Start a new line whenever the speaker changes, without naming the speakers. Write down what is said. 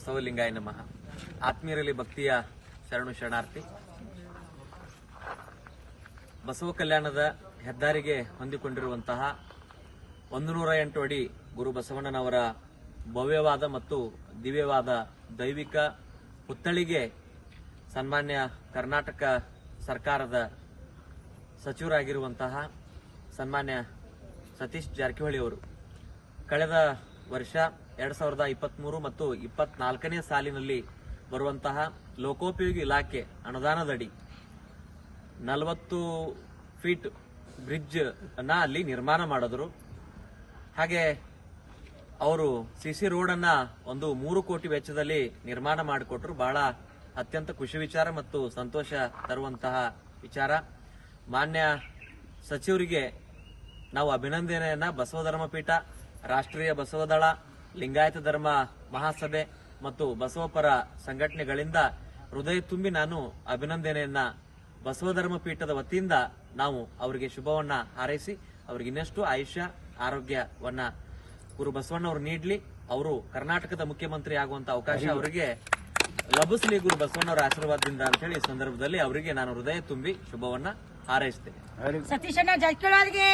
ಬಸವಲಿಂಗಾಯ ನಮಃ. ಆತ್ಮೀಯರಲ್ಲಿ ಭಕ್ತಿಯ ಶರಣು ಶರಣಾರ್ಥಿ. ಬಸವ ಕಲ್ಯಾಣದ ಹೆದ್ದಾರಿಗೆ ಹೊಂದಿಕೊಂಡಿರುವಂತಹ 108 ಅಡಿ ಗುರು ಬಸವಣ್ಣನವರ ಭವ್ಯವಾದ ಮತ್ತು ದಿವ್ಯವಾದ ದೈವಿಕ ಪುತ್ಥಳಿಗೆ ಸನ್ಮಾನ್ಯ ಕರ್ನಾಟಕ ಸರ್ಕಾರದ ಸಚಿವರಾಗಿರುವಂತಹ ಸನ್ಮಾನ್ಯ ಸತೀಶ್ ಜಾರಕಿಹೊಳಿ ಅವರು ಕಳೆದ ವರ್ಷ 2023 ಮತ್ತು 24ನೇ ಸಾಲಿನಲ್ಲಿ ಬರುವಂತಹ ಲೋಕೋಪಯೋಗಿ ಇಲಾಖೆ ಅನುದಾನದಡಿ 40 ಫೀಟ್ ಬ್ರಿಡ್ಜ್ ಅನ್ನ ಅಲ್ಲಿ ನಿರ್ಮಾಣ ಮಾಡಿದ್ರು. ಹಾಗೆ ಅವರು ಸಿಸಿ ರೋಡ್ ಅನ್ನ ಒಂದು 3 ಕೋಟಿ ವೆಚ್ಚದಲ್ಲಿ ನಿರ್ಮಾಣ ಮಾಡಿಕೊಟ್ರು. ಬಹಳ ಅತ್ಯಂತ ಖುಷಿ ವಿಚಾರ ಮತ್ತು ಸಂತೋಷ ತರುವಂತಹ ವಿಚಾರ. ಮಾನ್ಯ ಸಚಿವರಿಗೆ ನಾವು ಅಭಿನಂದನೆಯನ್ನ ಬಸವ ಧರ್ಮ ಪೀಠ, ರಾಷ್ಟ್ರೀಯ ಬಸವದಳ, ಲಿಂಗಾಯತ ಧರ್ಮ ಮಹಾಸಭೆ ಮತ್ತು ಬಸವಪರ ಸಂಘಟನೆಗಳಿಂದ ಹೃದಯ ತುಂಬಿ ನಾನು ಅಭಿನಂದನೆಯನ್ನ ಬಸವ ಧರ್ಮ ಪೀಠದ ವತಿಯಿಂದ ನಾವು ಅವರಿಗೆ ಶುಭವನ್ನ ಹಾರೈಸಿ ಅವರಿಗೆ ಇನ್ನಷ್ಟು ಆಯುಷ್ಯ ಆರೋಗ್ಯವನ್ನ ಗುರು ಬಸವಣ್ಣವರು ನೀಡಲಿ, ಅವರು ಕರ್ನಾಟಕದ ಮುಖ್ಯಮಂತ್ರಿ ಆಗುವಂತ ಅವಕಾಶ ಅವರಿಗೆ ಲಭಿಸಲಿ ಗುರು ಬಸವಣ್ಣವರ ಆಶೀರ್ವಾದದಿಂದ ಅಂತ ಹೇಳಿ ಈ ಸಂದರ್ಭದಲ್ಲಿ ಅವರಿಗೆ ನಾನು ಹೃದಯ ತುಂಬಿ ಶುಭವನ್ನ ಹಾರೈಸ್ತೇನೆ.
ಸತೀಶಣ್ಣ ಜಾರಕಿಹೊಳಿ ಅವರಿಗೆ